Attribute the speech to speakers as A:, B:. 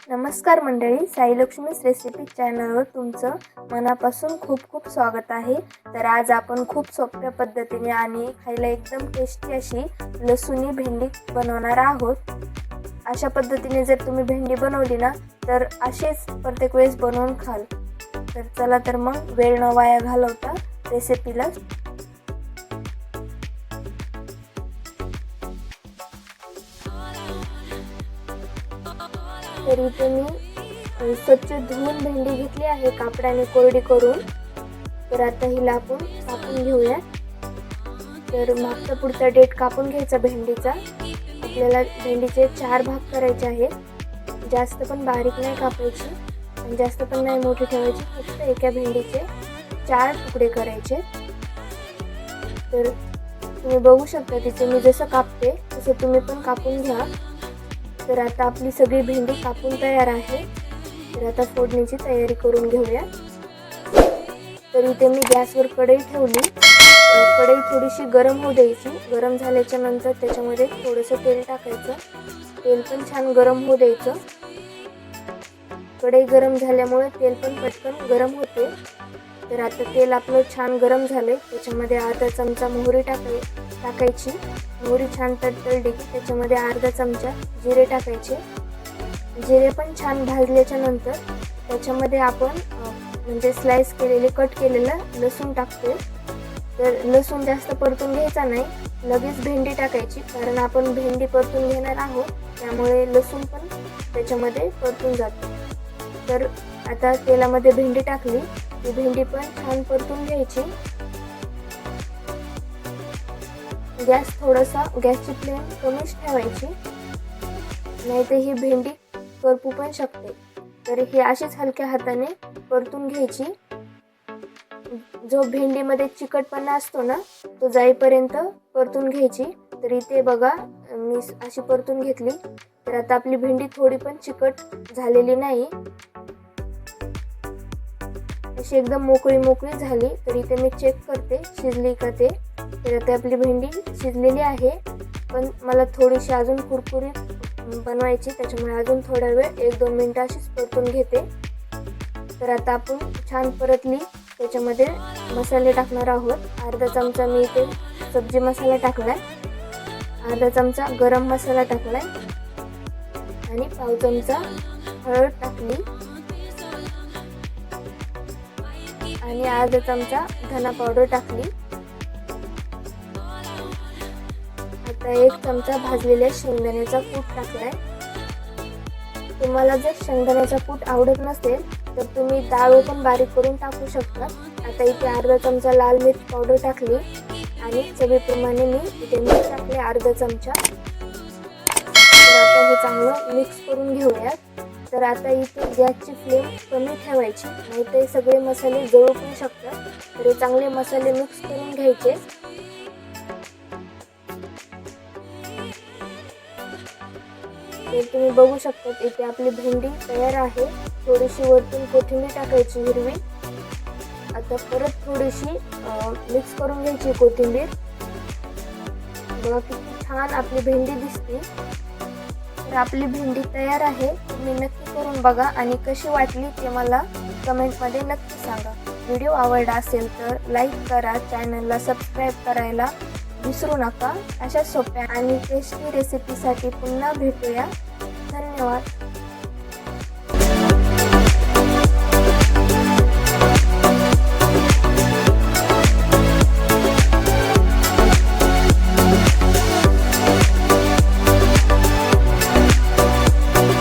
A: नमस्कार मंडळी, साईलक्ष्मीज रेसिपी चॅनलवर तुमचं मनापासून खूप खूप स्वागत आहे। तर आज आपण खूप सोप्या पद्धतीने आणि खायला एकदम टेस्टी अशी लसुणी भेंडी बनवणार आहोत। अशा पद्धतीने जर तुम्ही भेंडी बनवली ना तर असेच प्रत्येक वेळेस बनवून खाल। तर चला तर मग वेळ न वाया घालवता रेसिपीला तर इथे मी स्वच्छ धुवून भेंडी घेतली आहे कापडाने कोरडी करून। तर आता हिला आपण कापून घेऊया। तर मागचा पुढचा डेट कापून घ्यायचा भेंडीचा। आपल्याला भेंडीचे 4 भाग करायचे आहेत। जास्त पण बारीक नाही कापायची आणि जास्त पण नाही मोठी ठेवायची, फक्त एका भेंडीचे 4 तुकडे करायचे। तर तुम्ही बघू शकता तिथे मी जसं कापते तसं तुम्ही पण कापून घ्या। तर आता आपली सगळी भेंडी कापून तयार आहे। तर आता फोडणीची तयारी करून घेऊया। तर इथे मी गॅसवर कढई ठेवली। कढई थोडीशी गरम होऊ द्यायची। गरम झाल्याच्या नंतर त्याच्यामध्ये थोडंसं तेल टाकायचं। तेल पण छान गरम होऊ द्यायचं। कढई गरम झाल्यामुळे तेल पण पटकन गरम होते। तर आता तेल आपलं छान गरम झाले, त्याच्यामध्ये अर्धा चमचा मोहरी टाकायची। मोहरी छान तडतडली की त्याच्यामध्ये अर्धा चमचा जिरे टाकायचे। जिरे पण छान भाजल्याच्या नंतर त्याच्यामध्ये आपण म्हणजे स्लाइस केलेले कट केलेलं लसूण टाकतोय। तर लसूण जास्त परतून घ्यायचा नाही, लगेच भेंडी टाकायची, कारण आपण भेंडी परतून घेणार आहोत, त्यामुळे लसूण पण त्याच्यामध्ये परतून जातो। तर आता तेलामध्ये भेंडी टाकली, ती भेंडी पण छान परतून घ्यायची। गॅसची फ्लेम कमीच ठेवायची, नाहीतर ही भेंडी करपू पण शकते। तर ही अशीच हलक्या हाताने परतून घ्यायची। जो भेंडीमध्ये चिकटपणा असतो ना तो जाईपर्यंत परतून घ्यायची। तर इथे बघा मी अशी परतून घेतली। तर आता आपली भेंडी थोडी पण चिकट झालेली नाही, अशी एकदम मोकळी झाली। तर इथे मी चेक करते शिजली का ते। तर आता आपली भेंडी शिजलेली आहे, पण मला थोडीशी अजून कुरकुरीत बनवायची, त्याच्यामुळे अजून थोडा वेळ 1-2 मिनिटं अशीच परतून घेते। तर आता आपण छान परतली, त्याच्यामध्ये मसाले टाकणार आहोत। अर्धा चमचा मी इथे सब्जी मसाला टाकलाय, अर्धा चमचा गरम मसाला टाकलाय आणि पाव चमचा हळद टाकली आणि अर्धा चमचा धना पावडर टाकली। आता 1 चमचा भाजलेल्या शेंगदाण्याचा कूट टाकलाय। तुम्हाला जर शेंगदाण्याचा कूट आवडत नसेल तर तुम्ही डाळ पण बारीक करून टाकू शकता। आता इथे अर्धा चमचा लाल मिर्च पावडर टाकली आणि चवीप्रमाणे मी इथे मीठ टाकले अर्धा चमचा। तर आता हे चांगलं मिक्स करून घेऊयात। तर आता इथे गॅसची फ्लेम कमी ठेवायची, नाहीतर सगळे मसाले जळू पण शकतात। तर हे चांगले मसाले मिक्स करून घ्यायचे। तर तुम्ही बघू शकता इथे आपली भेंडी तयार आहे। थोडीशी वरतून कोथिंबीर टाकायची हिरवी। आता परत थोडीशी मिक्स करून घ्यायची कोथिंबीर। बघा किती छान आपली भेंडी दिसते। तर आपली भेंडी तयार आहे। तुम्ही नक्की करून बघा आणि कशी वाटली ते मला कमेंटमध्ये नक्की सांगा। व्हिडिओ आवडला असेल तर लाईक करा, चॅनलला सबस्क्राईब करायला विसरू नका। अशा सोप्या आणि टेस्टी रेसिपीसाठी पुन्हा भेटूया। धन्यवाद।